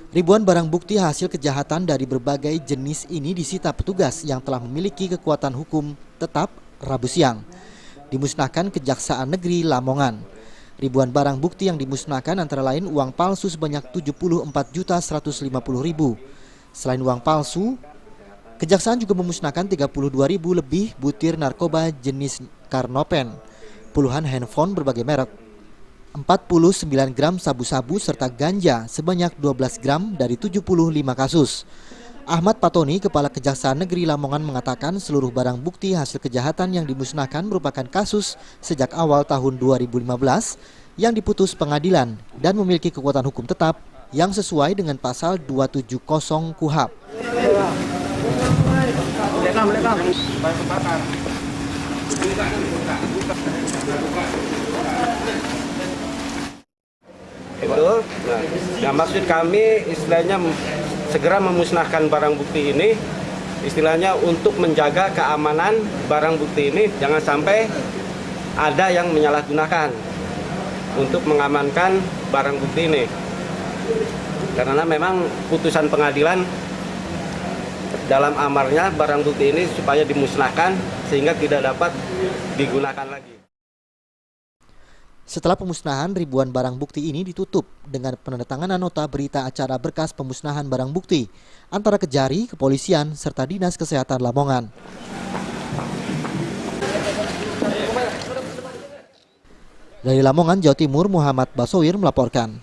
Ribuan barang bukti hasil kejahatan dari berbagai jenis ini disita petugas yang telah memiliki kekuatan hukum tetap Rabu siang. Dimusnahkan Kejaksaan Negeri Lamongan. Ribuan barang bukti yang dimusnahkan antara lain uang palsu sebanyak 74.150.000. Selain uang palsu, Kejaksaan juga memusnahkan 32.000 lebih butir narkoba jenis Karnopen, puluhan handphone berbagai merek, 49 gram sabu-sabu serta ganja sebanyak 12 gram dari 75 kasus. Ahmad Patoni, Kepala Kejaksaan Negeri Lamongan mengatakan seluruh barang bukti hasil kejahatan yang dimusnahkan merupakan kasus sejak awal tahun 2015 yang diputus pengadilan dan memiliki kekuatan hukum tetap yang sesuai dengan pasal 270 KUHP. Betul. Nah, maksud kami istilahnya segera memusnahkan barang bukti ini, istilahnya untuk menjaga keamanan barang bukti ini, jangan sampai ada yang menyalahgunakan untuk mengamankan barang bukti ini. Karena memang putusan pengadilan dalam amarnya barang bukti ini supaya dimusnahkan sehingga tidak dapat digunakan lagi. Setelah pemusnahan, ribuan barang bukti ini ditutup dengan penandatanganan nota berita acara berkas pemusnahan barang bukti antara Kejari, Kepolisian, serta Dinas Kesehatan Lamongan. Dari Lamongan, Jawa Timur, Muhammad Basowir melaporkan.